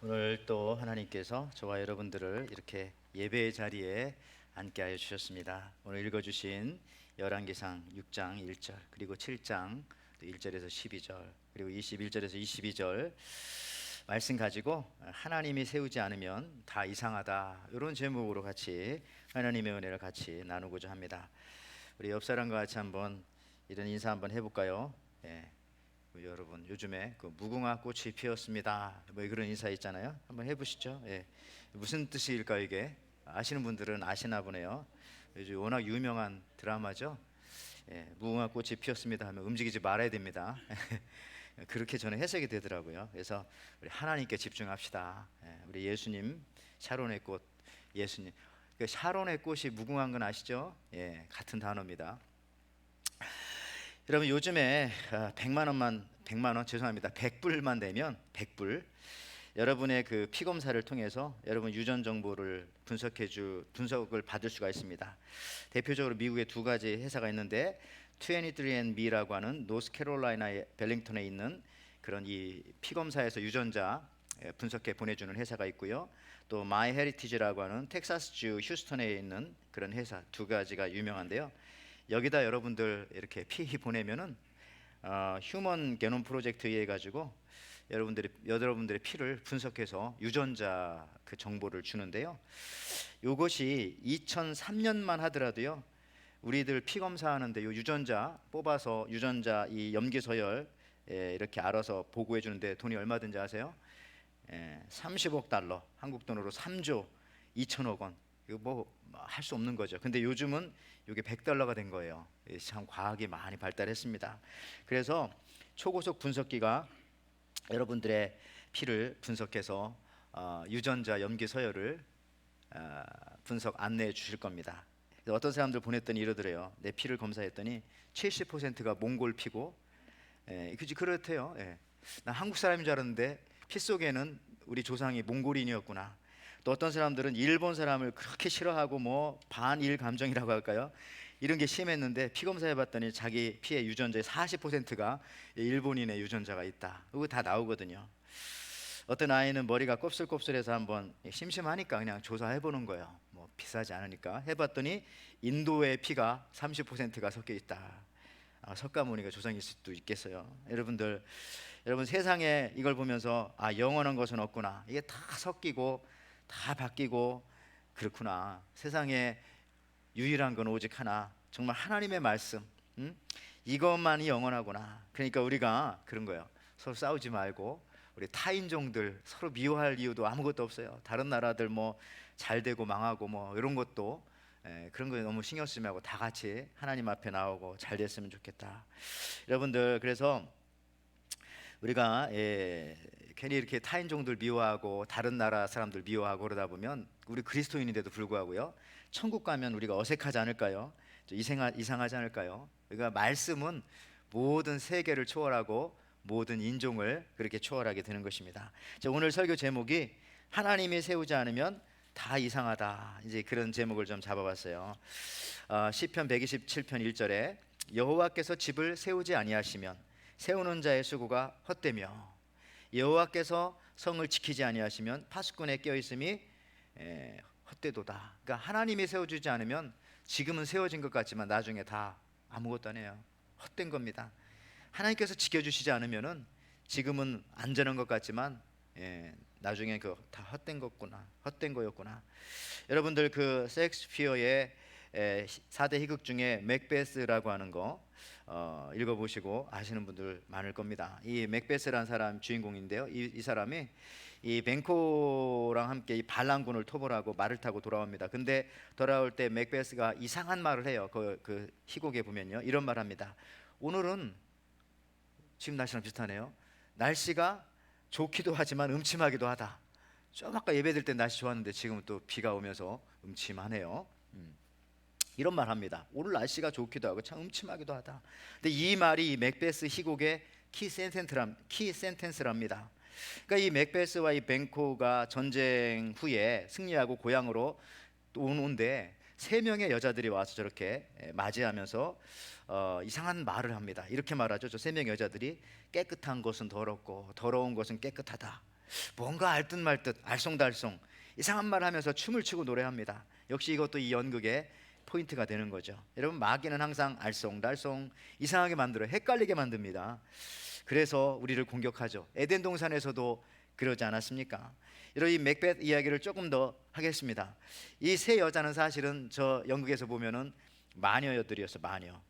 오늘 또 하나님께서 저와 여러분들을 이렇게 예배의 자리에 앉게 하여 주셨습니다. 오늘 읽어주신 열왕기상 6장 1절 그리고 7장 1절에서 12절 그리고 21절에서 22절 말씀 가지고 하나님이 세우지 않으면 다 이상하다, 이런 제목으로 같이 하나님의 은혜를 같이 나누고자 합니다. 우리 옆 사람과 같이 한번 이런 인사 한번 해볼까요? 예. 여러분, 요즘에 그 무궁화 꽃이 피었습니다, 뭐 그런 인사 있잖아요. 한번 해보시죠. 예. 무슨 뜻일까요? 이게 아시는 분들은 아시나 보네요. 요즘 워낙 유명한 드라마죠. 예. 무궁화 꽃이 피었습니다 하면 움직이지 말아야 됩니다. 그렇게 저는 해석이 되더라고요. 그래서 우리 하나님께 집중합시다. 예. 우리 예수님 샤론의 꽃, 예수님 그 샤론의 꽃이 무궁한 건 아시죠? 예, 같은 단어입니다. 여러분, 요즘에 100만 원 죄송합니다. 100불만 되면 100불 여러분의 그 피 검사를 통해서 여러분 유전 정보를 분석을 받을 수가 있습니다. 대표적으로 미국에 두 가지 회사가 있는데 23andMe라고 하는 노스캐롤라이나의 벨링턴에 있는 그런 이 피 검사에서 유전자 분석해 보내주는 회사가 있고요. 또 마이헤리티지라고 하는 텍사스주 휴스턴에 있는 그런 회사, 두 가지가 유명한데요. 여기다 여러분들 이렇게 피 보내면은 휴먼 게놈 프로젝트에 의해 가지고 여러분들의 피를 분석해서 유전자 그 정보를 주는데요. 이것이 2003년만 하더라도요, 우리들 피 검사하는데 요 유전자 뽑아서 유전자 이 염기 서열 이렇게 알아서 보고해 주는데 돈이 얼마 든지 아세요? 30억 달러, 한국 돈으로 3조 2천억 원. 이거 뭐 할 수 없는 거죠. 근데 요즘은 이게 100달러가 된 거예요. 참 과학이 많이 발달했습니다. 그래서 초고속 분석기가 여러분들의 피를 분석해서 유전자 염기 서열을 분석 안내해 주실 겁니다. 어떤 사람들 보냈더니 이러더래요. 내 피를 검사했더니 70%가 몽골 피고, 그지 그렇대요. 나 한국 사람인 줄 알았는데 피 속에는 우리 조상이 몽골인이었구나. 또 어떤 사람들은 일본 사람을 그렇게 싫어하고 뭐 반일 감정이라고 할까요? 이런 게 심했는데 피 검사해봤더니 자기 피의 유전자의 40%가 일본인의 유전자가 있다. 이거 다 나오거든요. 어떤 아이는 머리가 곱슬곱슬해서 한번 심심하니까 그냥 조사해보는 거예요. 뭐 비싸지 않으니까 해봤더니 인도의 피가 30%가 섞여 있다. 석가모니가 조상일 수도 있겠어요. 여러분 세상에 이걸 보면서 영원한 것은 없구나. 이게 다 섞이고 다 바뀌고 그렇구나. 세상에 유일한 건 오직 하나, 정말 하나님의 말씀, 이것만이 영원하구나. 그러니까 우리가 그런 거예요. 서로 싸우지 말고 우리 타인종들 서로 미워할 이유도 아무것도 없어요. 다른 나라들 뭐 잘 되고 망하고 뭐 이런 것도 그런 거에 너무 신경 쓰지 말고 다 같이 하나님 앞에 나오고 잘 됐으면 좋겠다. 여러분들, 그래서 우리가 괜히 이렇게 타인종들 미워하고 다른 나라 사람들 미워하고 그러다 보면 우리 그리스도인인데도 불구하고요, 천국 가면 우리가 어색하지 않을까요? 이상하지 않을까요? 그러니까 말씀은 모든 세계를 초월하고 모든 인종을 그렇게 초월하게 되는 것입니다. 자, 오늘 설교 제목이 하나님이 세우지 않으면 다 이상하다, 이제 그런 제목을 좀 잡아봤어요. 시편 127편 1절에 여호와께서 집을 세우지 아니하시면 세우는 자의 수고가 헛되며 여호와께서 성을 지키지 아니하시면 파수꾼에 껴있음이 헛되도다. 그러니까 하나님이 세워주지 않으면 지금은 세워진 것 같지만 나중에 다 아무것도 아니에요. 헛된 겁니다. 하나님께서 지켜주시지 않으면은 지금은 안전한 것 같지만 나중에 그 다 헛된 거였구나. 여러분들 그 셰익스피어의 4대 희극 중에 맥베스라고 하는 거 읽어보시고 아시는 분들 많을 겁니다. 이 맥베스라는 사람 주인공인데요. 이 사람이 이 뱅코랑 함께 이 반란군을 토벌하고 말을 타고 돌아옵니다. 근데 돌아올 때 맥베스가 이상한 말을 해요. 그 희곡에 보면요, 이런 말합니다. 오늘은 지금 날씨랑 비슷하네요. 날씨가 좋기도 하지만 음침하기도 하다. 좀 아까 예배드릴 때 날씨 좋았는데 지금은 또 비가 오면서 음침하네요. 이런 말 합니다. 오늘 날씨가 좋기도 하고 참 음침하기도 하다. 근데 이 말이 이 맥베스 희곡의 키 센텐스랍니다. 그러니까 이 맥베스와 이 뱅코가 전쟁 후에 승리하고 고향으로 또 오는데 세 명의 여자들이 와서 저렇게 맞이하면서 이상한 말을 합니다. 이렇게 말하죠. 저 세 명의 여자들이 깨끗한 것은 더럽고 더러운 것은 깨끗하다. 뭔가 알듯 말듯 알쏭달쏭 이상한 말 하면서 춤을 추고 노래합니다. 역시 이것도 이 연극의 포인트가 되는 거죠. 여러분, 마귀는 항상 알쏭달쏭 이상하게 만들어 헷갈리게 만듭니다. 그래서 우리를 공격하죠. 에덴 동산에서도 그러지 않았습니까? 여러분, 이 맥벳 이야기를 조금 더 하겠습니다. 이 세 여자는 사실은 저 연극에서 보면은 마녀들이었어, 마녀.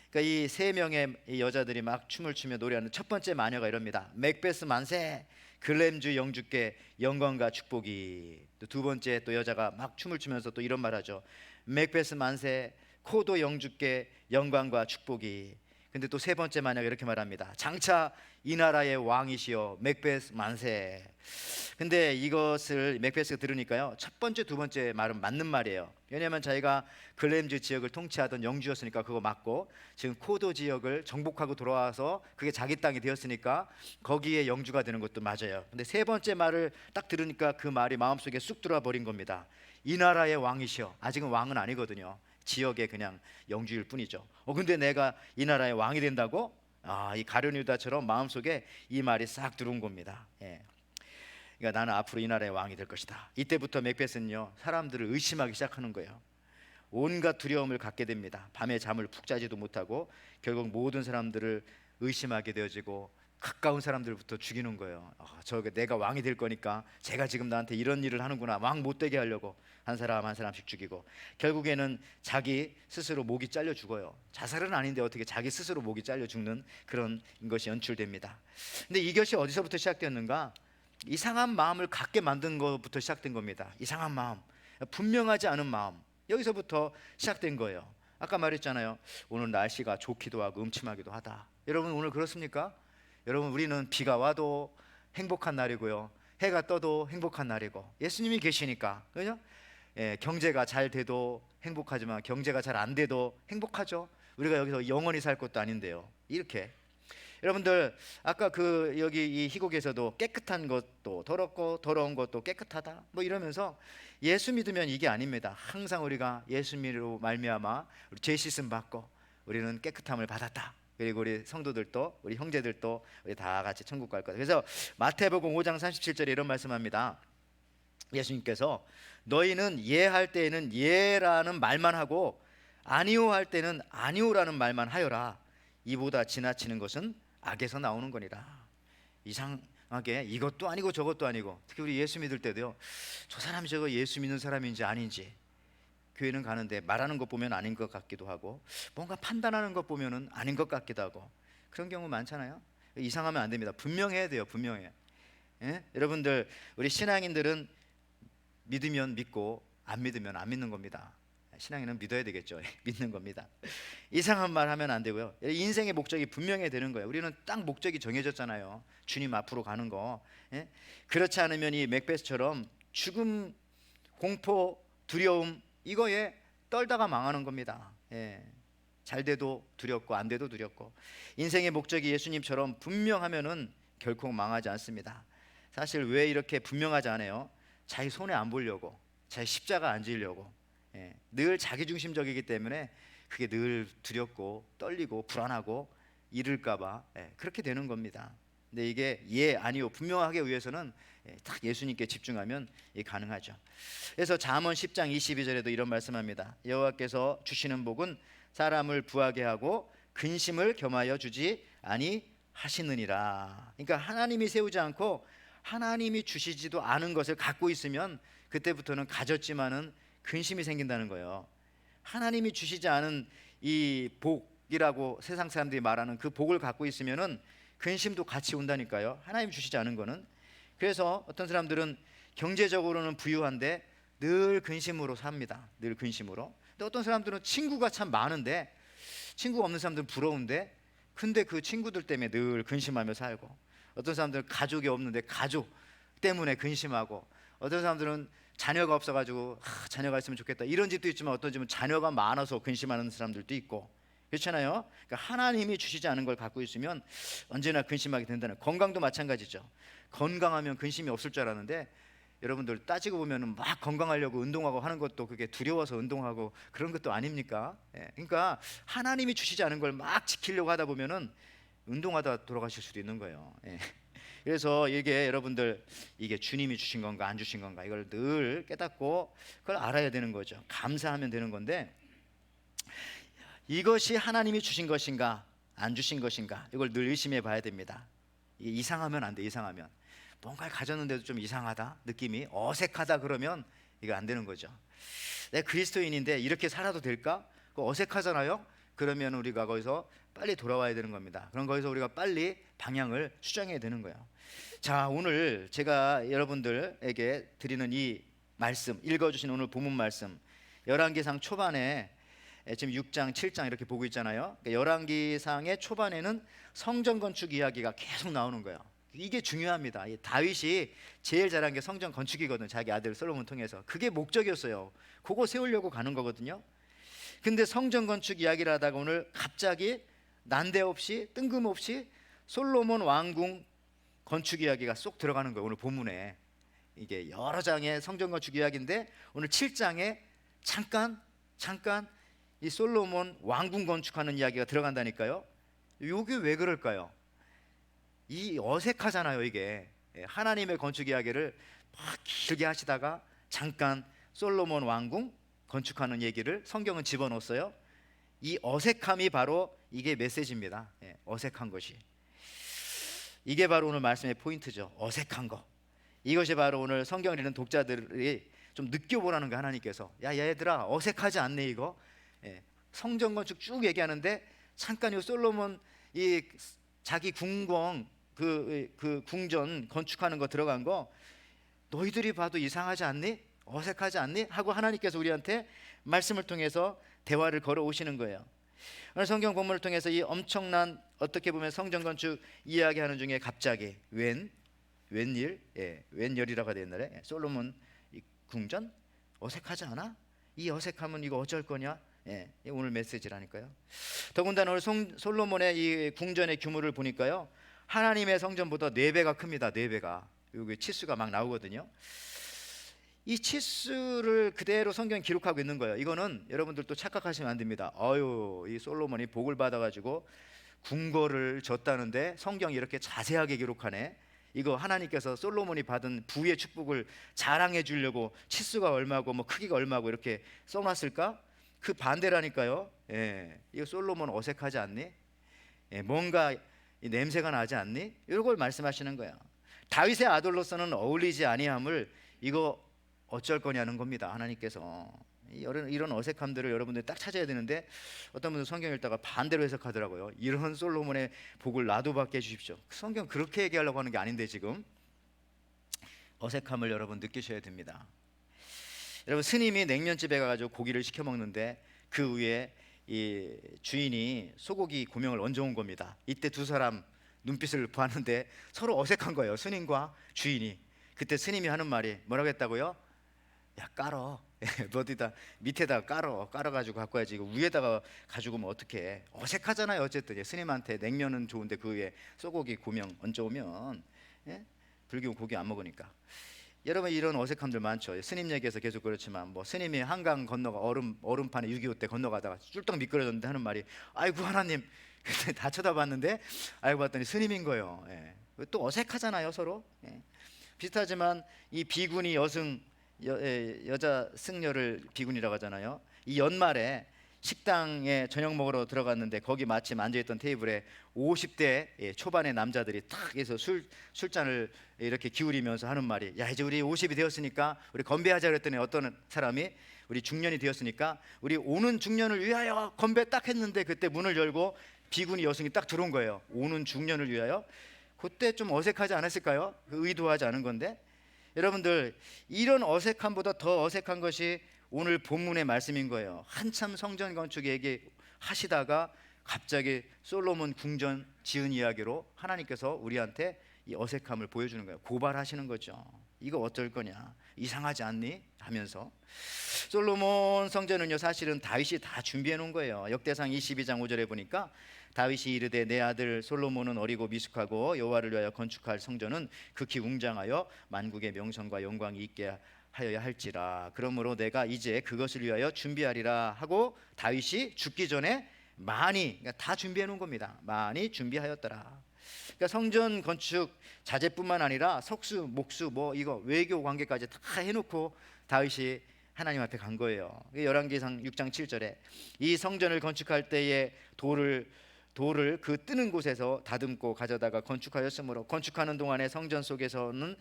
그러니까 이 세 명의 이 여자들이 막 춤을 추며 노래하는 첫 번째 마녀가 이럽니다. 맥베스 만세, 글램주 영주께 영광과 축복이. 또 두 번째 또 여자가 막 춤을 추면서 또 이런 말하죠. 맥베스 만세, 코도 영주께 영광과 축복이. 근데 또 세 번째 마녀가 이렇게 말합니다. 장차 이 나라의 왕이시여 맥베스 만세. 근데 이것을 맥베스가 들으니까요, 첫 번째 두 번째 말은 맞는 말이에요. 왜냐하면 자기가 글램즈 지역을 통치하던 영주였으니까 그거 맞고, 지금 코도 지역을 정복하고 돌아와서 그게 자기 땅이 되었으니까 거기에 영주가 되는 것도 맞아요. 근데 세 번째 말을 딱 들으니까 그 말이 마음속에 쑥 들어와 버린 겁니다. 이 나라의 왕이시여. 아직은 왕은 아니거든요. 지역의 그냥 영주일 뿐이죠. 근데 내가 이 나라의 왕이 된다고? 이 가룟 유다처럼 마음속에 이 말이 싹 들어온 겁니다. 그러니까 나는 앞으로 이 나라의 왕이 될 것이다. 이때부터 맥베스는요, 사람들을 의심하기 시작하는 거예요. 온갖 두려움을 갖게 됩니다. 밤에 잠을 푹 자지도 못하고 결국 모든 사람들을 의심하게 되어지고 가까운 사람들부터 죽이는 거예요. 저게 내가 왕이 될 거니까 제가 지금 나한테 이런 일을 하는구나. 왕 못 되게 하려고 한 사람 한 사람씩 죽이고, 결국에는 자기 스스로 목이 잘려 죽어요. 자살은 아닌데 어떻게 자기 스스로 목이 잘려 죽는 그런 것이 연출됩니다. 근데 이것이 어디서부터 시작되었는가? 이상한 마음을 갖게 만든 것부터 시작된 겁니다. 이상한 마음, 분명하지 않은 마음, 여기서부터 시작된 거예요. 아까 말했잖아요. 오늘 날씨가 좋기도 하고 음침하기도 하다. 여러분, 오늘 그렇습니까? 여러분, 우리는 비가 와도 행복한 날이고요, 해가 떠도 행복한 날이고, 예수님이 계시니까, 그죠? 경제가 잘 돼도 행복하지만 경제가 잘 안 돼도 행복하죠. 우리가 여기서 영원히 살 것도 아닌데요. 이렇게 여러분들, 아까 그 여기 이 희곡에서도 깨끗한 것도 더럽고 더러운 것도 깨끗하다 뭐 이러면서, 예수 믿으면 이게 아닙니다. 항상 우리가 예수 믿음으로 말미암아 우리 죄 씻음 받고 우리는 깨끗함을 받았다. 그리고 우리 성도들도, 우리 형제들도 우리 다 같이 천국 갈 거다. 그래서 마태복음 5장 37절에 이런 말씀합니다. 예수님께서 너희는 예할 때에는 예라는 말만 하고 아니오 할 때는 아니오라는 말만 하여라. 이보다 지나치는 것은 악에서 나오는 거니라. 이상하게 이것도 아니고 저것도 아니고, 특히 우리 예수 믿을 때도요, 저 사람이 저거 예수 믿는 사람인지 아닌지, 교회는 가는데 말하는 것 보면 아닌 것 같기도 하고, 뭔가 판단하는 것 보면은 아닌 것 같기도 하고, 그런 경우 많잖아요. 이상하면 안 됩니다. 분명해야 돼요. 분명해. 여러분들, 우리 신앙인들은 믿으면 믿고 안 믿으면 안 믿는 겁니다. 신앙인은 믿어야 되겠죠. 믿는 겁니다. 이상한 말 하면 안 되고요. 인생의 목적이 분명해야 되는 거예요. 우리는 딱 목적이 정해졌잖아요. 주님 앞으로 가는 거. 그렇지 않으면 이 맥베스처럼 죽음, 공포, 두려움, 이거에 떨다가 망하는 겁니다. 잘 돼도 두렵고 안 돼도 두렵고, 인생의 목적이 예수님처럼 분명하면은 결코 망하지 않습니다. 사실 왜 이렇게 분명하지 않아요? 자기 손에 안 보려고, 자기 십자가 안 지려고. 늘 자기중심적이기 때문에 그게 늘 두렵고 떨리고 불안하고 잃을까봐 그렇게 되는 겁니다. 근데 이게 아니요 분명하게 위해서는 딱 예수님께 집중하면 가능하죠. 그래서 잠언 10장 22절에도 이런 말씀합니다. 여호와께서 주시는 복은 사람을 부하게 하고 근심을 겸하여 주지 아니하시느니라. 그러니까 하나님이 세우지 않고 하나님이 주시지도 않은 것을 갖고 있으면 그때부터는 가졌지만은 근심이 생긴다는 거예요. 하나님이 주시지 않은 이 복이라고 세상 사람들이 말하는 그 복을 갖고 있으면은 근심도 같이 온다니까요. 하나님이 주시지 않은 거는. 그래서 어떤 사람들은 경제적으로는 부유한데 늘 근심으로 삽니다. 늘 근심으로. 근데 어떤 사람들은 친구가 참 많은데, 친구가 없는 사람들은 부러운데, 근데 그 친구들 때문에 늘 근심하며 살고, 어떤 사람들은 가족이 없는데 가족 때문에 근심하고, 어떤 사람들은 자녀가 없어가지고 자녀가 있으면 좋겠다 이런 집도 있지만, 어떤 집은 자녀가 많아서 근심하는 사람들도 있고, 그렇잖아요. 그러니까 하나님이 주시지 않은 걸 갖고 있으면 언제나 근심하게 된다는. 건강도 마찬가지죠. 건강하면 근심이 없을 줄 알았는데, 여러분들 따지고 보면은 막 건강하려고 운동하고 하는 것도 그게 두려워서 운동하고 그런 것도 아닙니까? 그러니까 하나님이 주시지 않은 걸 막 지키려고 하다 보면은 운동하다 돌아가실 수도 있는 거예요. 그래서 이게 여러분들 이게 주님이 주신 건가 안 주신 건가 이걸 늘 깨닫고 그걸 알아야 되는 거죠. 감사하면 되는 건데 이것이 하나님이 주신 것인가 안 주신 것인가 이걸 늘 의심해 봐야 됩니다. 이게 이상하면 안 돼. 이상하면 뭔가를 가졌는데도 좀 이상하다 느낌이 어색하다 그러면 이거 안 되는 거죠. 내가 그리스도인인데 이렇게 살아도 될까? 그거 어색하잖아요. 그러면 우리가 거기서 빨리 돌아와야 되는 겁니다. 그럼 거기서 우리가 빨리 방향을 수정해야 되는 거예요. 자, 오늘 제가 여러분들에게 드리는 이 말씀, 읽어주신 오늘 본문 말씀 열왕기상 초반에 지금 6장, 7장 이렇게 보고 있잖아요. 열왕기상의 초반에는 성전 건축 이야기가 계속 나오는 거예요. 이게 중요합니다. 다윗이 제일 잘한 게 성전 건축이거든요. 자기 아들 솔로몬 통해서. 그게 목적이었어요. 그거 세우려고 가는 거거든요. 근데 성전 건축 이야기를 하다가 오늘 갑자기 난데없이 뜬금없이 솔로몬 왕궁 건축 이야기가 쏙 들어가는 거예요. 오늘 본문에. 이게 여러 장의 성전 건축 이야기인데 오늘 7장에 잠깐 이 솔로몬 왕궁 건축하는 이야기가 들어간다니까요. 이게 왜 그럴까요? 이 어색하잖아요. 이게 하나님의 건축 이야기를 막 길게 하시다가 잠깐 솔로몬 왕궁 건축하는 얘기를 성경은 집어넣었어요. 이 어색함이 바로 이게 메시지입니다. 어색한 것이 이게 바로 오늘 말씀의 포인트죠. 어색한 거. 이것이 바로 오늘 성경을 읽는 독자들이 좀 느껴보라는 거. 하나님께서 야 얘들아 어색하지 않네 이거. 성전 건축 쭉 얘기하는데 잠깐 이 솔로몬 이 자기 궁궐 그 궁전 건축하는 거 들어간 거 너희들이 봐도 이상하지 않니? 어색하지 않니? 하고 하나님께서 우리한테 말씀을 통해서 대화를 걸어 오시는 거예요. 오늘 성경 본문을 통해서 이 엄청난 어떻게 보면 성전 건축 이야기하는 중에 갑자기 웬열이라고 하대 옛날에 솔로몬 이 궁전 어색하지 않아? 이 어색함은 이거 어쩔 거냐? 오늘 메시지라니까요. 더군다나 오늘 솔로몬의 이 궁전의 규모를 보니까요 하나님의 성전보다 4배가 큽니다. 4배가. 여기 치수가 막 나오거든요. 이 치수를 그대로 성경에 기록하고 있는 거예요. 이거는 여러분들도 착각하시면 안 됩니다. 이 솔로몬이 복을 받아가지고 궁궐을 졌다는데 성경이 이렇게 자세하게 기록하네. 이거 하나님께서 솔로몬이 받은 부의 축복을 자랑해 주려고 치수가 얼마고 뭐 크기가 얼마고 이렇게 써놨을까? 그 반대라니까요. 이거 솔로몬 어색하지 않니? 뭔가 냄새가 나지 않니? 이걸 말씀하시는 거야. 다윗의 아들로서는 어울리지 아니함을 이거 어쩔 거냐는 겁니다. 하나님께서 이런 어색함들을 여러분들이 딱 찾아야 되는데 어떤 분들 성경 읽다가 반대로 해석하더라고요. 이런 솔로몬의 복을 나도 받게 해주십시오. 성경 그렇게 얘기하려고 하는 게 아닌데 지금 어색함을 여러분 느끼셔야 됩니다. 여러분 스님이 냉면집에 가가지고 고기를 시켜 먹는데 그 위에 이 주인이 소고기 고명을 얹어온 겁니다. 이때 두 사람 눈빛을 봤는데 서로 어색한 거예요. 스님과 주인이. 그때 스님이 하는 말이 뭐라고 했다고요? 야 깔어. 어디다 밑에다 깔아가지고 갖고 와야지. 이거 위에다가 가지고 오면 어떡해. 어색하잖아요. 어쨌든 스님한테 냉면은 좋은데 그 위에 소고기 고명 얹어오면 불교 고기 안 먹으니까. 여러분 이런 어색함들 많죠. 스님 얘기해서 계속 그렇지만 뭐 스님이 한강 건너가 얼음판에 6.25 때 건너가다가 쫄딱 미끄러졌는데 하는 말이 아이고 하나님. 그때 다 쳐다봤는데 알고 봤더니 스님인 거예요. 또 어색하잖아요 서로. 비슷하지만 이 비구니 여자 승려를 비구니라고 하잖아요. 이 연말에 식당에 저녁 먹으러 들어갔는데 거기 마침 앉아있던 테이블에 50대 초반의 남자들이 탁 해서 술잔을 이렇게 기울이면서 하는 말이 야 이제 우리 50이 되었으니까 우리 건배하자 그랬더니 어떤 사람이 우리 중년이 되었으니까 우리 오는 중년을 위하여 건배 딱 했는데 그때 문을 열고 비구니 여성이 딱 들어온 거예요. 오는 중년을 위하여. 그때 좀 어색하지 않았을까요? 의도하지 않은 건데 여러분들 이런 어색함보다 더 어색한 것이 오늘 본문의 말씀인 거예요. 한참 성전 건축 얘기하시다가 갑자기 솔로몬 궁전 지은 이야기로 하나님께서 우리한테 이 어색함을 보여주는 거예요. 고발하시는 거죠. 이거 어떨 거냐? 이상하지 않니? 하면서 솔로몬 성전은요 사실은 다윗이 다 준비해 놓은 거예요. 역대상 22장 5절에 보니까 다윗이 이르되 내 아들 솔로몬은 어리고 미숙하고 여호와를 위하여 건축할 성전은 극히 웅장하여 만국의 명성과 영광이 있게 하여야 할지라. 그러므로 내가 이제 그것을 위하여 준비하리라 하고 다윗이 죽기 전에 많이 그러니까 다 준비해 놓은 겁니다. 많이 준비하였더라. 그러니까 성전 건축 자재뿐만 아니라 석수, 목수, 뭐 이거 외교 관계까지 다 해놓고 다윗이 하나님 앞에 간 거예요. 열왕기상 6장 7절에 이 성전을 건축할 때에 돌을 그 뜨는 곳에서 다듬고 가져다가 건축하였으므로 건축하는 동안에 성전 속에서는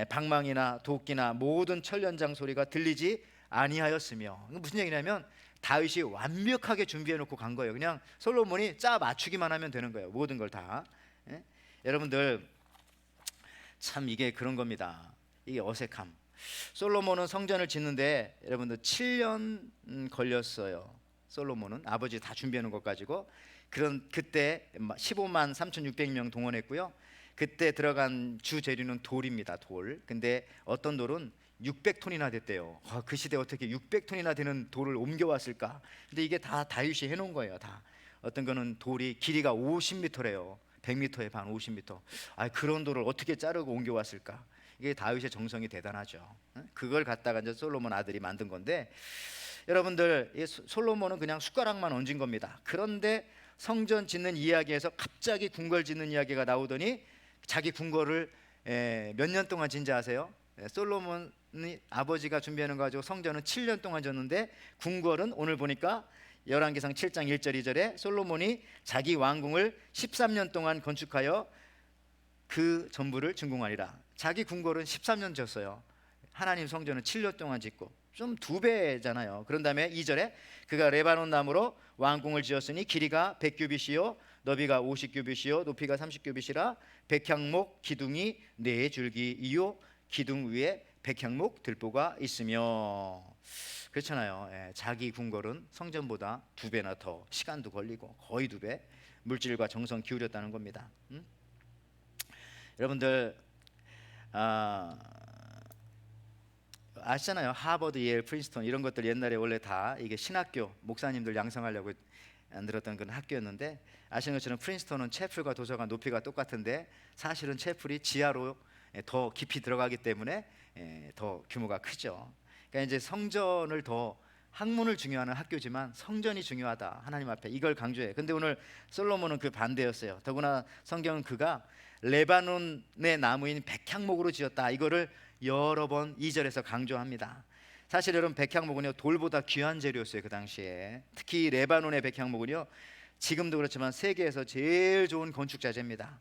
방망이나 도끼나 모든 철연장 소리가 들리지 아니하였으며, 무슨 얘기냐면 다윗이 완벽하게 준비해 놓고 간 거예요. 그냥 솔로몬이 짜 맞추기만 하면 되는 거예요. 모든 걸 다. 예? 여러분들 참 이게 그런 겁니다. 이게 어색함. 솔로몬은 성전을 짓는데 여러분들 7년 걸렸어요. 솔로몬은 아버지 다 준비해 놓은 것 가지고 그때 15만 3,600명 동원했고요. 그때 들어간 주 재료는 돌입니다. 돌. 근데 어떤 돌은 600톤이나 됐대요. 그 시대에 어떻게 600톤이나 되는 돌을 옮겨왔을까? 근데 이게 다 다윗이 해놓은 거예요. 다. 어떤 거는 돌이 길이가 50m래요. 100m에 반 50m. 그런 돌을 어떻게 자르고 옮겨왔을까? 이게 다윗의 정성이 대단하죠. 그걸 갖다가 이제 솔로몬 아들이 만든 건데, 여러분들 솔로몬은 그냥 숟가락만 얹은 겁니다. 그런데 성전 짓는 이야기에서 갑자기 궁궐 짓는 이야기가 나오더니 자기 궁궐을 몇 년 동안 짓는지 아세요? 솔로몬이 아버지가 준비하는 거 가지고 성전은 7년 동안 졌는데 궁궐은 오늘 보니까 열왕기상 7장 1절 2절에 솔로몬이 자기 왕궁을 13년 동안 건축하여 그 전부를 준공하리라. 자기 궁궐은 13년 졌어요. 하나님 성전은 7년 동안 짓고 좀 2배잖아요. 그런 다음에 2절에 그가 레바논 나무로 왕궁을 지었으니 길이가 100규빗이요 너비가 50규빗이요 높이가 30규빗이라 백향목 기둥이 4줄기이요 기둥 위에 백향목 들보가 있으며. 그렇잖아요. 자기 궁궐은 성전보다 2배나 더 시간도 걸리고 거의 2배 물질과 정성 기울였다는 겁니다. 여러분들 아시잖아요. 하버드, 예일, 프린스턴 이런 것들 옛날에 원래 다 이게 신학교 목사님들 양성하려고 만들었던 그런 학교였는데, 아시는 것처럼 프린스턴은 채플과 도서관 높이가 똑같은데 사실은 채플이 지하로 더 깊이 들어가기 때문에 더 규모가 크죠. 그러니까 이제 성전을 더 학문을 중요하는 학교지만 성전이 중요하다. 하나님 앞에 이걸 강조해. 근데 오늘 솔로몬은 그 반대였어요. 더구나 성경은 그가 레바논의 나무인 백향목으로 지었다. 이거를 여러 번 2절에서 강조합니다. 사실 여러분 백향목은요 돌보다 귀한 재료였어요. 그 당시에 특히 레바논의 백향목은요 지금도 그렇지만 세계에서 제일 좋은 건축 자재입니다.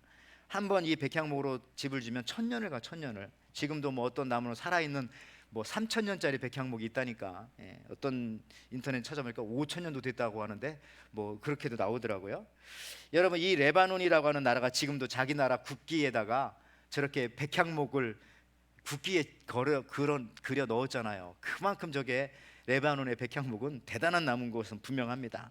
한번 이 백향목으로 집을 지면 1000년을 가 1000년을. 지금도 뭐 어떤 나무는 살아있는 뭐 3000년짜리 백향목이 있다니까. 어떤 인터넷 찾아보니까 5000년도 됐다고 하는데 뭐 그렇게도 나오더라고요. 여러분 이 레바논이라고 하는 나라가 지금도 자기 나라 국기에다가 저렇게 백향목을 국기에 그려 넣었잖아요. 그만큼 저게 레바논의 백향목은 대단한 나무인 것은 분명합니다.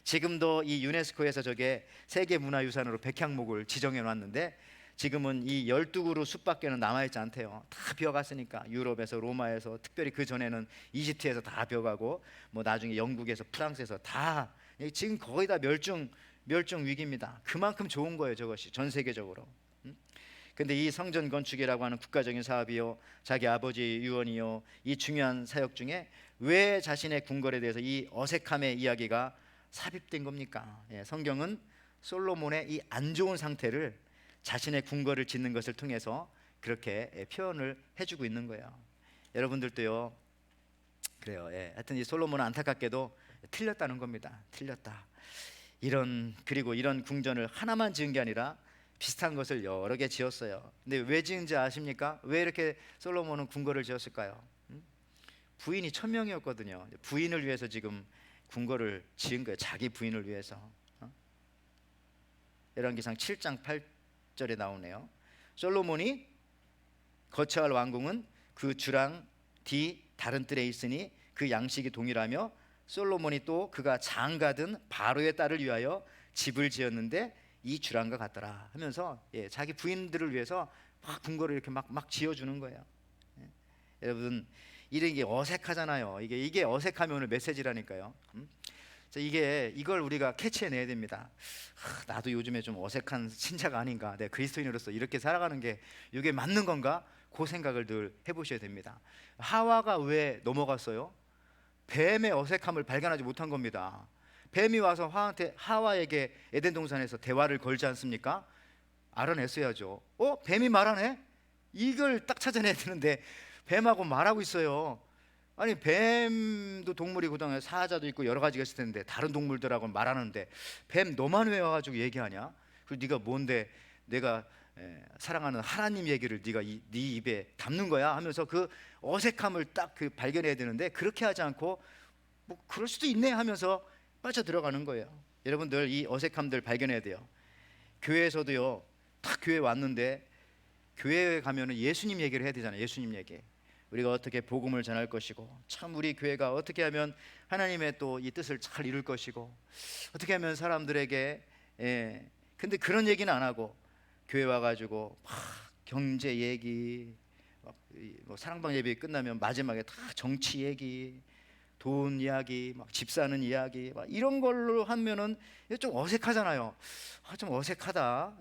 지금도 이 유네스코에서 저게 세계문화유산으로 백향목을 지정해 놨는데 지금은 이 12그루 숲밖에는 남아있지 않대요. 다 비어갔으니까. 유럽에서 로마에서 특별히 그 전에는 이집트에서 다 비어가고 뭐 나중에 영국에서 프랑스에서 다 지금 거의 다 멸종 위기입니다. 그만큼 좋은 거예요. 저것이 전 세계적으로. 근데 이 성전 건축이라고 하는 국가적인 사업이요 자기 아버지 유언이요 이 중요한 사역 중에 왜 자신의 궁궐에 대해서 이 어색함의 이야기가 삽입된 겁니까? 성경은 솔로몬의 이 안 좋은 상태를 자신의 궁궐을 짓는 것을 통해서 그렇게 표현을 해주고 있는 거예요. 여러분들도요 그래요. 하여튼 이 솔로몬은 안타깝게도 틀렸다는 겁니다. 틀렸다. 그리고 이런 궁전을 하나만 지은 게 아니라 비슷한 것을 여러 개 지었어요. 근데 왜 지은지 아십니까? 왜 이렇게 솔로몬은 궁궐을 지었을까요? 부인이 1000명이었거든요. 부인을 위해서 지금 궁궐을 지은 거예요. 자기 부인을 위해서. 열왕기상 7장 8절에 나오네요. 솔로몬이 거처할 왕궁은 그 주랑 뒤 다른 뜰에 있으니 그 양식이 동일하며 솔로몬이 또 그가 장가든 바로의 딸을 위하여 집을 지었는데 이 주랑과 같더라 하면서 자기 부인들을 위해서 막 궁궐을 이렇게 막 지어주는 거예요. 여러분 이런 게 어색하잖아요. 이게 어색하면 오늘 메시지라니까요. 이걸 우리가 캐치해내야 됩니다. 나도 요즘에 좀 어색한 신자가 아닌가, 내가 그리스도인으로서 이렇게 살아가는 게 이게 맞는 건가? 그 생각을 늘 해보셔야 됩니다. 하와가 왜 넘어갔어요? 뱀의 어색함을 발견하지 못한 겁니다. 뱀이 와서 하와에게 에덴 동산에서 대화를 걸지 않습니까? 알아냈어야죠. 뱀이 말하네? 이걸 딱 찾아내야 되는데 뱀하고 말하고 있어요. 아니, 뱀도 동물이 그동안 사자도 있고 여러 가지가 있을 텐데 다른 동물들하고 말하는데 뱀 너만 왜 와가지고 얘기하냐? 그리고 네가 뭔데 내가 사랑하는 하나님 얘기를 네가 네 입에 담는 거야? 하면서 그 어색함을 딱 그 발견해야 되는데 그렇게 하지 않고 뭐 그럴 수도 있네 하면서 빠져 들어가는 거예요. 여러분들 이 어색함들 발견해야 돼요. 교회에서도요, 딱 교회 왔는데 교회에 가면은 예수님 얘기를 해야 되잖아요. 예수님 얘기. 우리가 어떻게 복음을 전할 것이고, 참 우리 교회가 어떻게 하면 하나님의 또 이 뜻을 잘 이룰 것이고, 어떻게 하면 사람들에게 근데 그런 얘기는 안 하고 교회 와가지고 막 경제 얘기, 뭐 사랑방 예배 끝나면 마지막에 다 정치 얘기, 돈 이야기, 막 집 사는 이야기, 막 이런 걸로 하면은 좀 어색하잖아요. 좀 어색하다.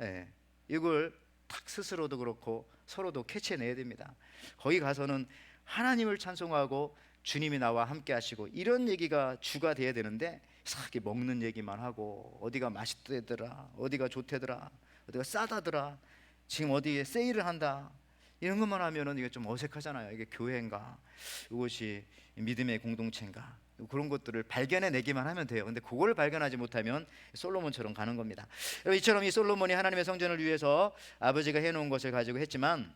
이걸 딱 스스로도 그렇고 서로도 캐치해내야 됩니다. 거기 가서는 하나님을 찬송하고 주님이 나와 함께 하시고 이런 얘기가 주가 돼야 되는데 이상하게 먹는 얘기만 하고 어디가 맛있대더라, 어디가 좋대더라, 어디가 싸다더라, 지금 어디에 세일을 한다, 이런 것만 하면은 이게 좀 어색하잖아요. 이게 교회인가, 이것이 믿음의 공동체인가, 그런 것들을 발견해내기만 하면 돼요. 근데 그걸 발견하지 못하면 솔로몬처럼 가는 겁니다. 여러분, 이처럼 이 솔로몬이 하나님의 성전을 위해서 아버지가 해놓은 것을 가지고 했지만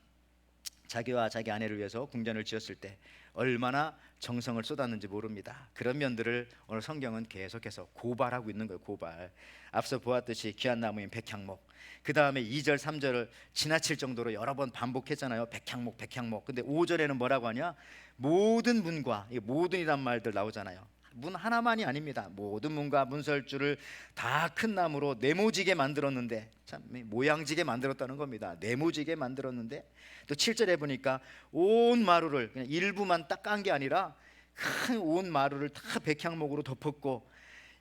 자기와 자기 아내를 위해서 궁전을 지었을 때 얼마나 정성을 쏟았는지 모릅니다. 그런 면들을 오늘 성경은 계속해서 고발하고 있는 거예요. 고발. 앞서 보았듯이 귀한 나무인 백향목, 그 다음에 2절 3절을 지나칠 정도로 여러 번 반복했잖아요. 백향목 백향목. 근데 5절에는 뭐라고 하냐? 모든 문과, 이 모든이란 말들 나오잖아요. 문 하나만이 아닙니다. 모든 문과 문설주를 다 큰 나무로 네모지게 만들었는데, 참 모양지게 만들었다는 겁니다. 네모지게 만들었는데, 또 7절에 보니까 온 마루를 그냥 일부만 딱 깐 게 아니라 큰 온 마루를 다 백향목으로 덮었고,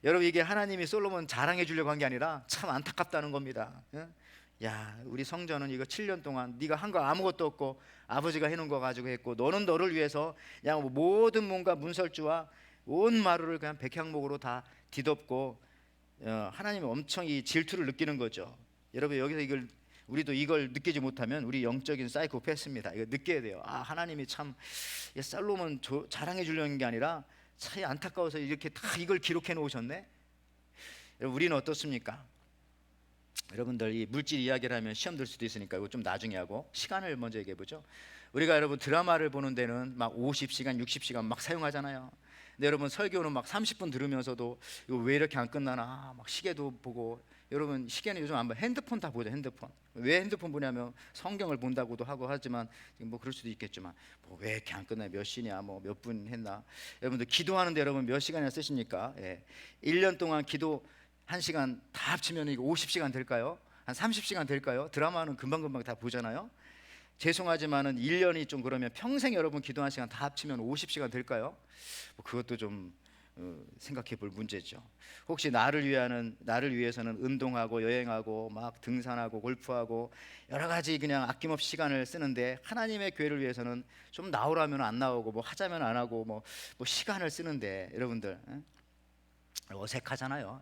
여러분 이게 하나님이 솔로몬 자랑해 주려고 한 게 아니라 참 안타깝다는 겁니다. 야, 우리 성전은 이거 7년 동안 네가 한 거 아무것도 없고 아버지가 해놓은 거 가지고 했고, 너는 너를 위해서 야 모든 문과 문설주와 온 마루를 그냥 백향목으로 다 뒤덮고, 하나님이 엄청 이 질투를 느끼는 거죠. 여러분 여기서 이걸 우리도 이걸 느끼지 못하면 우리 영적인 사이코패스입니다. 이거 느껴야 돼요. 아, 하나님이 참 솔로몬 자랑해 주려는 게 아니라 참 안타까워서 이렇게 다 이걸 기록해 놓으셨네. 여러분, 우리는 어떻습니까? 여러분들 이 물질 이야기를 하면 시험 들 수도 있으니까 이거 좀 나중에 하고 시간을 먼저 얘기해 보죠. 우리가 여러분 드라마를 보는 데는 막 50시간 60시간 막 사용하잖아요. 근데 여러분 설교는 막 30분 들으면서도 이거 왜 이렇게 안 끝나나 막 시계도 보고, 여러분 시계는 요즘 안 봐. 핸드폰 다 보죠. 핸드폰. 왜 핸드폰 보냐면 성경을 본다고도 하고 하지만 뭐 그럴 수도 있겠지만 뭐 왜 이렇게 안 끝나, 몇 시냐, 뭐 몇 분 했나. 여러분들 기도하는데 여러분 몇 시간이나 쓰십니까? 1년 동안 기도 1시간 다 합치면 이거 50시간 될까요? 한 30시간 될까요? 드라마는 금방금방 다 보잖아요. 죄송하지만은 1년이 좀 그러면 평생 여러분 기도한 시간 다 합치면 50시간 될까요? 뭐 그것도 좀 생각해 볼 문제죠. 혹시 나를 위해서는 운동하고 여행하고 막 등산하고 골프하고 여러 가지 그냥 아낌없이 시간을 쓰는데, 하나님의 교회를 위해서는 좀 나오라면 안 나오고 뭐 하자면 안 하고 뭐 시간을 쓰는데, 여러분들 어색하잖아요.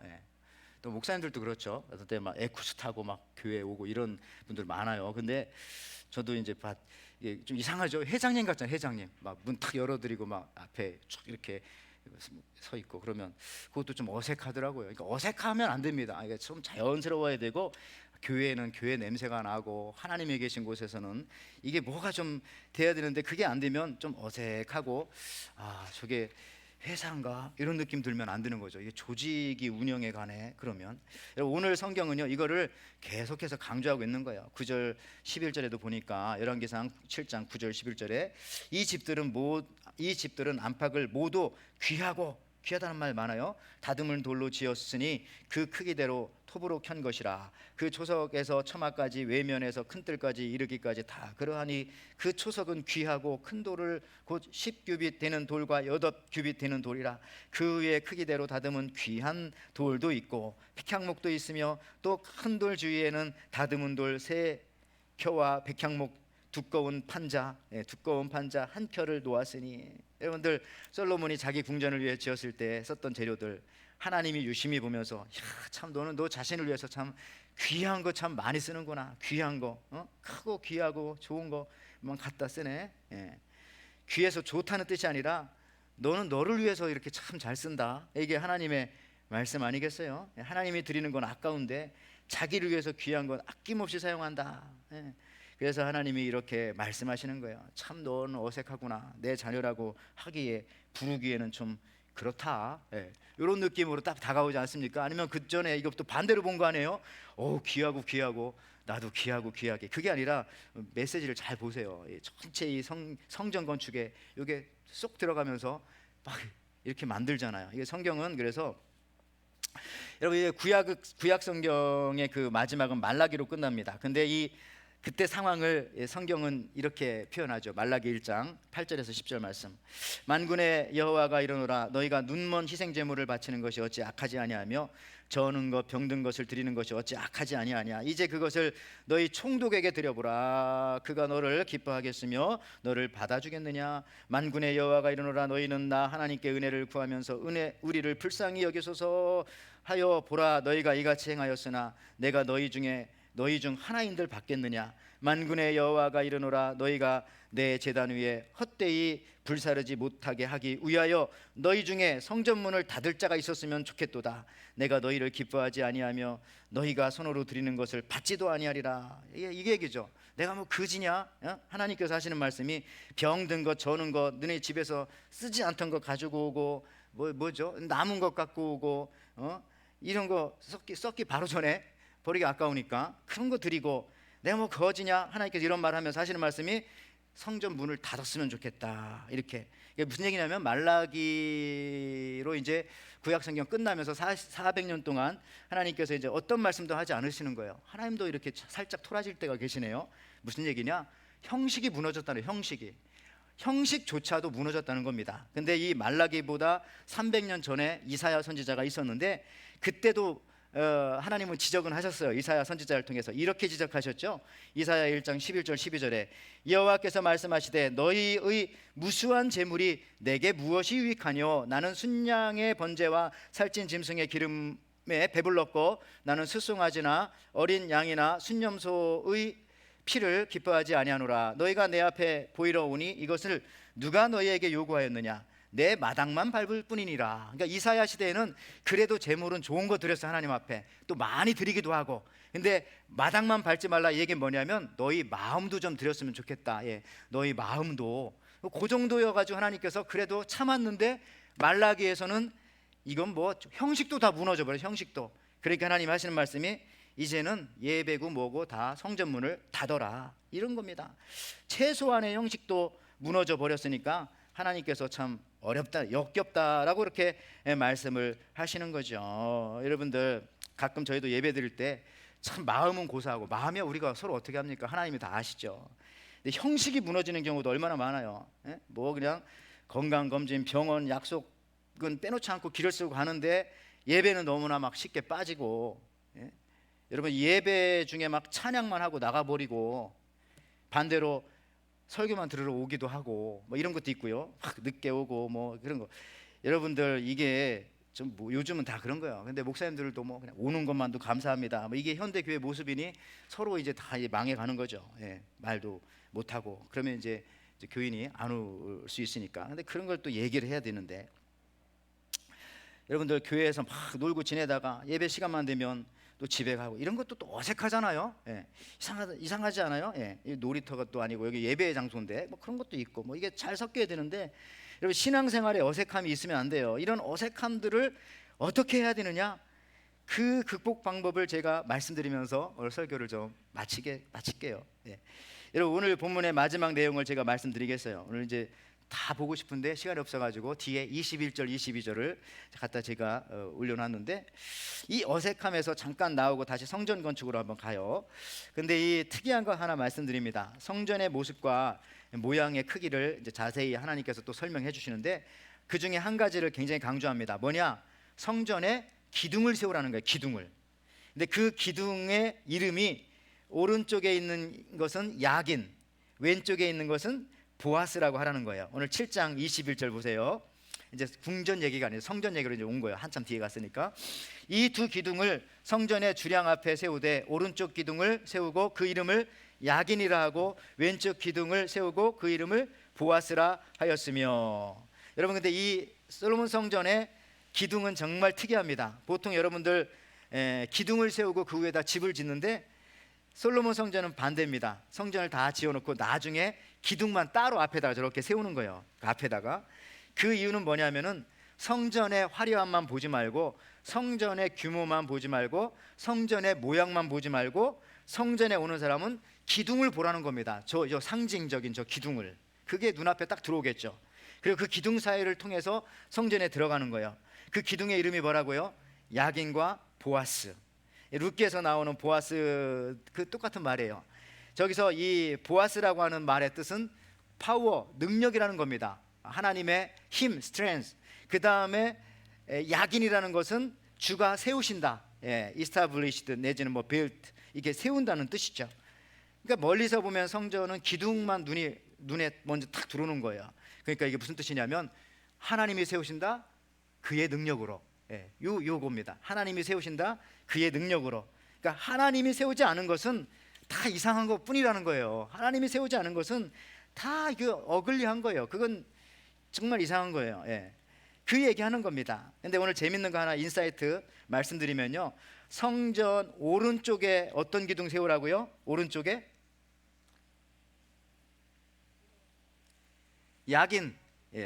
또 목사님들도 그렇죠. 어떤 때 막 에쿠스 타고 막 교회 오고 이런 분들 많아요. 근데 저도 이제 이게 좀 이상하죠. 회장님 같잖아요. 회장님 막 문 탁 열어드리고 막 앞에 쭉 이렇게 서 있고 그러면 그것도 좀 어색하더라고요. 그러니까 어색하면 안 됩니다. 이게 좀 자연스러워야 되고, 교회는 교회 냄새가 나고 하나님이 계신 곳에서는 이게 뭐가 좀 돼야 되는데 그게 안 되면 좀 어색하고, 아 저게 회사인가 이런 느낌 들면 안 되는 거죠. 이게 조직이 운영에 관해. 그러면 오늘 성경은요 이거를 계속해서 강조하고 있는 거예요. 9절 11절에도 보니까 열왕기상 7장 9절 11절에 이 집들은 안팎을 모두 귀하다는 말 많아요. 다듬은 돌로 지었으니 그 크기대로 톱으로 켠 것이라. 그 초석에서 처마까지 외면에서 큰 뜰까지 이르기까지 다 그러하니 그 초석은 귀하고 큰 돌을 곧 10규빗 되는 돌과 8규빗 되는 돌이라. 그 위에 크기대로 다듬은 귀한 돌도 있고 백향목도 있으며 또 큰 돌 주위에는 다듬은 돌 세 켜와 백향목 두꺼운 판자 한 켜를 놓았으니. 여러분들 솔로몬이 자기 궁전을 위해 지었을 때 썼던 재료들 하나님이 유심히 보면서 야, 참 너는 너 자신을 위해서 참 귀한 거 참 많이 쓰는구나. 귀한 거, 크고 귀하고 좋은 거만 갖다 쓰네. 예. 귀해서 좋다는 뜻이 아니라 너는 너를 위해서 이렇게 참 잘 쓴다. 이게 하나님의 말씀 아니겠어요? 예, 하나님이 드리는 건 아까운데 자기를 위해서 귀한 건 아낌없이 사용한다. 예. 그래서 하나님이 이렇게 말씀하시는 거예요. 참 너는 어색하구나. 내 자녀라고 하기에 부르기에는 좀 그렇다. 예. 이런 느낌으로 딱 다가오지 않습니까? 아니면 그 전에 이것도 반대로 본 거 아니에요? 귀하고 귀하고 나도 귀하고 귀하게. 그게 아니라 메시지를 잘 보세요. 전체 이 성전 건축에 이게 쏙 들어가면서 막 이렇게 만들잖아요. 이게 성경은 그래서 여러분 이게 구약 성경의 그 마지막은 말라기로 끝납니다. 근데 그때 상황을 성경은 이렇게 표현하죠. 말라기 1장 8절에서 10절 말씀. 만군의 여호와가 이르노라 너희가 눈먼 희생 제물을 바치는 것이 어찌 악하지 아니하며 저는 것 병든 것을 드리는 것이 어찌 악하지 아니하냐. 이제 그것을 너희 총독에게 드려보라. 그가 너를 기뻐하겠으며 너를 받아주겠느냐. 만군의 여호와가 이르노라 너희는 나 하나님께 은혜를 구하면서 우리를 불쌍히 여기소서 하여 보라. 너희가 이같이 행하였으나 내가 너희 중 하나인들 받겠느냐. 만군의 여호와가 이르노라 너희가 내 제단 위에 헛되이 불사르지 못하게 하기 위하여 너희 중에 성전문을 닫을 자가 있었으면 좋겠도다. 내가 너희를 기뻐하지 아니하며 너희가 손으로 드리는 것을 받지도 아니하리라. 이게 얘기죠. 내가 뭐 그지냐? 하나님께서 하시는 말씀이 병든 것 저는 것 너네 집에서 쓰지 않던 것 가지고 오고 뭐죠? 남은 것 갖고 오고 이런 거 썩기 바로 전에 버리기 아까우니까 그런 거 드리고 내가 뭐 거지냐? 하나님께서 이런 말 하면서 하시는 말씀이 성전 문을 닫았으면 좋겠다. 이렇게. 이게 무슨 얘기냐면 말라기로 이제 구약 성경 끝나면서 400년 동안 하나님께서 이제 어떤 말씀도 하지 않으시는 거예요. 하나님도 이렇게 살짝 토라질 때가 계시네요. 무슨 얘기냐? 형식이 무너졌다는 형식조차도 무너졌다는 겁니다. 근데 이 말라기보다 300년 전에 이사야 선지자가 있었는데 그때도 하나님은 지적은 하셨어요. 이사야 선지자를 통해서 이렇게 지적하셨죠. 이사야 1장 11절 12절에 여호와께서 말씀하시되 너희의 무수한 재물이 내게 무엇이 유익하뇨. 나는 순양의 번제와 살찐 짐승의 기름에 배불렀고 나는 수송아지나 어린 양이나 순염소의 피를 기뻐하지 아니하노라. 너희가 내 앞에 보이러 오니 이것을 누가 너희에게 요구하였느냐. 내 마당만 밟을 뿐이니라. 그러니까 이사야 시대에는 그래도 제물은 좋은 거 드렸어. 하나님 앞에 또 많이 드리기도 하고. 근데 마당만 밟지 말라. 이 얘기는 뭐냐면 너희 마음도 좀 드렸으면 좋겠다. 예, 너희 마음도 그 정도여가지고 하나님께서 그래도 참았는데 말라기에서는 이건 뭐 형식도 다 무너져 버려. 형식도. 그러니까 하나님 하시는 말씀이 이제는 예배고 뭐고 다 성전문을 닫아라 이런 겁니다. 최소한의 형식도 무너져 버렸으니까 하나님께서 참 어렵다, 역겹다라고 그렇게 말씀을 하시는 거죠. 여러분들 가끔 저희도 예배 드릴 때 참 마음은 고사하고 마음이 우리가 서로 어떻게 합니까? 하나님이 다 아시죠. 근데 형식이 무너지는 경우도 얼마나 많아요. 뭐 그냥 건강검진, 병원, 약속은 빼놓지 않고 길을 쓰고 가는데 예배는 너무나 막 쉽게 빠지고 여러분 예배 중에 막 찬양만 하고 나가버리고 반대로 설교만 들으러 오기도 하고 뭐 이런 것도 있고요. 막 늦게 오고 뭐 그런 거. 여러분들 이게 좀 뭐 요즘은 다 그런 거예요. 근데 목사님들도 뭐 그냥 오는 것만도 감사합니다. 뭐 이게 현대 교회 모습이니 서로 이제 다 망해 가는 거죠. 예, 말도 못 하고 그러면 이제 교인이 안 올 수 있으니까. 근데 그런 걸 또 얘기를 해야 되는데 여러분들 교회에서 막 놀고 지내다가 예배 시간만 되면 또 집에 가고 이런 것도 또 어색하잖아요. 예. 이상하지 않아요? 예. 놀이터가 또 아니고 여기 예배의 장소인데 뭐 그런 것도 있고 뭐 이게 잘 섞여야 되는데 여러분 신앙생활에 어색함이 있으면 안 돼요. 이런 어색함들을 어떻게 해야 되느냐? 그 극복 방법을 제가 말씀드리면서 오늘 설교를 좀 마칠게요. 예. 여러분 오늘 본문의 마지막 내용을 제가 말씀드리겠어요. 오늘 이제 다 보고 싶은데 시간이 없어가지고 뒤에 21절 22절을 갖다 제가 올려놨는데 이 어색함에서 잠깐 나오고 다시 성전 건축으로 한번 가요. 근데 이 특이한 거 하나 말씀드립니다. 성전의 모습과 모양의 크기를 이제 자세히 하나님께서 또 설명해 주시는데 그 중에 한 가지를 굉장히 강조합니다. 뭐냐? 성전에 기둥을 세우라는 거예요. 기둥을. 근데 그 기둥의 이름이 오른쪽에 있는 것은 야긴, 왼쪽에 있는 것은 보아스라고 하라는 거예요. 오늘 7장 21절 보세요. 이제 궁전 얘기가 아니라 성전 얘기로 이제 온 거예요. 한참 뒤에 갔으니까. 이 두 기둥을 성전의 주량 앞에 세우되 오른쪽 기둥을 세우고 그 이름을 야긴이라 하고 왼쪽 기둥을 세우고 그 이름을 보아스라 하였으며. 여러분, 근데 이 솔로몬 성전의 기둥은 정말 특이합니다. 보통 여러분들 기둥을 세우고 그 위에다 집을 짓는데 솔로몬 성전은 반대입니다. 성전을 다 지어놓고 나중에 기둥만 따로 앞에다가 저렇게 세우는 거예요. 그 앞에다가. 그 이유는 뭐냐면은 성전의 화려함만 보지 말고, 성전의 규모만 보지 말고, 성전의 모양만 보지 말고, 성전에 오는 사람은 기둥을 보라는 겁니다. 저 상징적인 저 기둥을. 그게 눈앞에 딱 들어오겠죠. 그리고 그 기둥 사이를 통해서 성전에 들어가는 거예요. 그 기둥의 이름이 뭐라고요? 야긴과 보아스. 룻기에서 나오는 보아스, 그 똑같은 말이에요. 저기서 이 보아스라고 하는 말의 뜻은 파워, 능력이라는 겁니다. 하나님의 힘, strength. 그 다음에 야긴이라는 것은 주가 세우신다, established 내지는 뭐 built, 이게 세운다는 뜻이죠. 그러니까 멀리서 보면 성전은 기둥만 눈에 먼저 탁 들어오는 거예요. 그러니까 이게 무슨 뜻이냐면 하나님이 세우신다, 그의 능력으로. 요겁니다. 하나님이 세우신다, 그의 능력으로. 그러니까 하나님이 세우지 않은 것은 다 이상한 것 뿐이라는 거예요. 하나님이 세우지 않은 것은 다 어글리한 거예요. 그건 정말 이상한 거예요. 그 얘기하는 겁니다. 근데 오늘 재밌는 거 하나 인사이트 말씀드리면요, 성전 오른쪽에 어떤 기둥 세우라고요? 오른쪽에 야긴.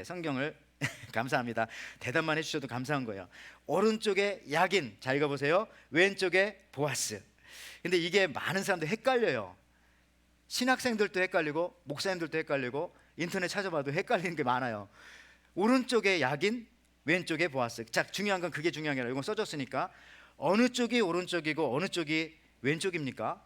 성경을 감사합니다. 대답만 해주셔도 감사한 거예요. 오른쪽에 야긴, 잘 읽어보세요. 왼쪽에 보아스. 근데 이게 많은 사람들 헷갈려요. 신학생들도 헷갈리고 목사님들도 헷갈리고 인터넷 찾아봐도 헷갈리는 게 많아요. 오른쪽에 야긴, 왼쪽에 보아스. 자, 중요한 건 그게 중요한 게 아니라 이건 써줬으니까 어느 쪽이 오른쪽이고 어느 쪽이 왼쪽입니까?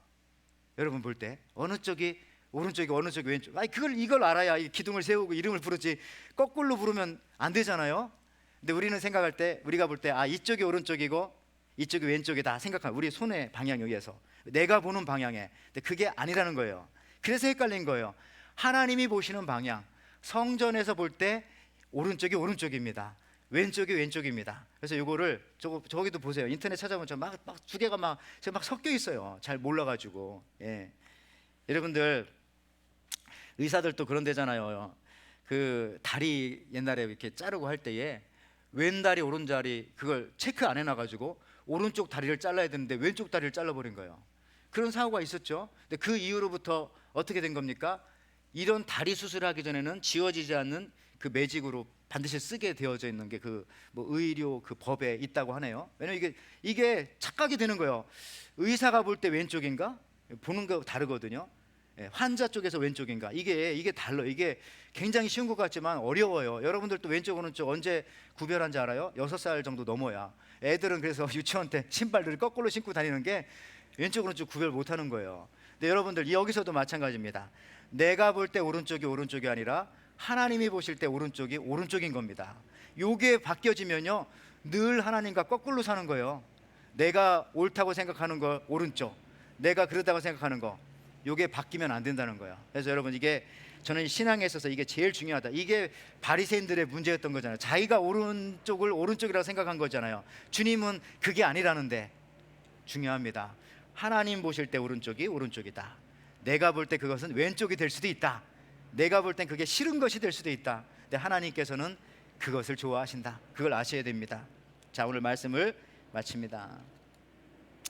여러분 볼 때 어느 쪽이 오른쪽이고 어느 쪽이 왼쪽? 아니 이걸 알아야 이 기둥을 세우고 이름을 부르지. 거꾸로 부르면 안 되잖아요. 근데 우리는 생각할 때, 우리가 볼 때 이쪽이 오른쪽이고 이쪽이 왼쪽이다 생각하면 우리 손의 방향에 의해서, 내가 보는 방향에. 근데 그게 아니라는 거예요. 그래서 헷갈린 거예요. 하나님이 보시는 방향, 성전에서 볼 때 오른쪽이 오른쪽입니다, 왼쪽이 왼쪽입니다. 그래서 이거를 저기도 보세요. 인터넷 찾아보면 막 두 개가 막 섞여 있어요. 잘 몰라가지고. 여러분들 의사들도 그런 데잖아요. 그 다리 옛날에 이렇게 자르고 할 때에 왼다리 오른다리 그걸 체크 안 해놔가지고 오른쪽 다리를 잘라야 되는데 왼쪽 다리를 잘라버린 거예요. 그런 사고가 있었죠. 근데 그 이후로부터 어떻게 된 겁니까? 이런 다리 수술하기 전에는 지워지지 않는 그 매직으로 반드시 쓰게 되어져 있는 게 그 뭐 의료 그 법에 있다고 하네요. 왜냐면 이게 착각이 되는 거예요. 의사가 볼 때 왼쪽인가? 보는 거 다르거든요. 환자 쪽에서 왼쪽인가? 이게 달라요. 이게 굉장히 쉬운 것 같지만 어려워요. 여러분들도 왼쪽 오른쪽 언제 구별한지 알아요? 6살 정도 넘어야. 애들은 그래서 유치원 때 신발들을 거꾸로 신고 다니는 게 왼쪽 오른쪽 구별 못하는 거예요. 근데 여러분들 여기서도 마찬가지입니다. 내가 볼 때 오른쪽이 아니라 하나님이 보실 때 오른쪽이 오른쪽인 겁니다. 요게 바뀌어지면요 늘 하나님과 거꾸로 사는 거예요. 내가 옳다고 생각하는 거 오른쪽, 내가 그러다고 생각하는 거, 요게 바뀌면 안 된다는 거예요. 그래서 여러분, 이게 저는 신앙에 있어서 이게 제일 중요하다. 이게 바리새인들의 문제였던 거잖아요. 자기가 오른쪽을 오른쪽이라고 생각한 거잖아요. 주님은 그게 아니라는데. 중요합니다. 하나님 보실 때 오른쪽이 오른쪽이다. 내가 볼 때 그것은 왼쪽이 될 수도 있다. 내가 볼 땐 그게 싫은 것이 될 수도 있다. 근데 하나님께서는 그것을 좋아하신다. 그걸 아셔야 됩니다. 자, 오늘 말씀을 마칩니다.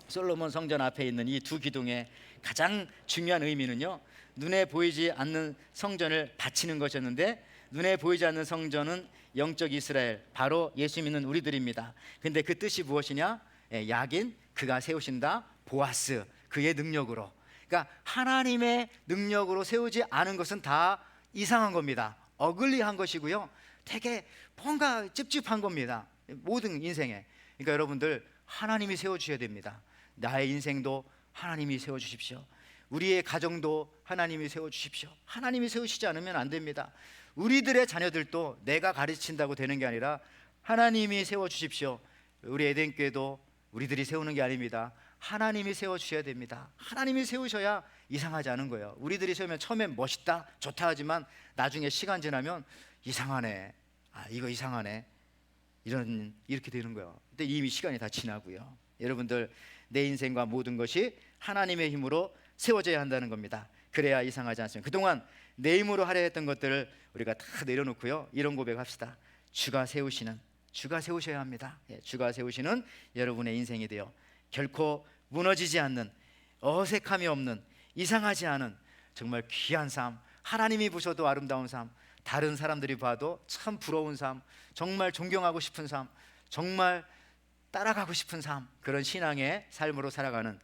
솔로몬 성전 앞에 있는 이 두 기둥의 가장 중요한 의미는요, 눈에 보이지 않는 성전을 바치는 것이었는데, 눈에 보이지 않는 성전은 영적 이스라엘, 바로 예수 믿는 우리들입니다. 근데 그 뜻이 무엇이냐? 야긴, 그가 세우신다. 보아스, 그의 능력으로. 그러니까 하나님의 능력으로 세우지 않은 것은 다 이상한 겁니다. 어글리한 것이고요, 되게 뭔가 찝찝한 겁니다, 모든 인생에. 그러니까 여러분들 하나님이 세워주셔야 됩니다. 나의 인생도 하나님이 세워주십시오. 우리의 가정도 하나님이 세워주십시오. 하나님이 세우시지 않으면 안 됩니다. 우리들의 자녀들도 내가 가르친다고 되는 게 아니라 하나님이 세워주십시오. 우리 에덴교회도 우리들이 세우는 게 아닙니다. 하나님이 세워주셔야 됩니다. 하나님이 세우셔야 이상하지 않은 거예요. 우리들이 세우면 처음엔 멋있다 좋다 하지만 나중에 시간 지나면 이상하네, 이거 이상하네, 이렇게 되는 거예요. 근데 이미 시간이 다 지나고요. 여러분들, 내 인생과 모든 것이 하나님의 힘으로 세워져야 한다는 겁니다. 그래야 이상하지 않습니다. 그동안 내 힘으로 하려 했던 것들을 우리가 다 내려놓고요, 이런 고백합시다. 주가 세우셔야 합니다. 주가 세우시는 여러분의 인생이 되어 결코 무너지지 않는, 어색함이 없는, 이상하지 않은 정말 귀한 삶, 하나님이 보셔도 아름다운 삶, 다른 사람들이 봐도 참 부러운 삶, 정말 존경하고 싶은 삶, 정말 따라가고 싶은 삶, 그런 신앙의 삶으로 살아가는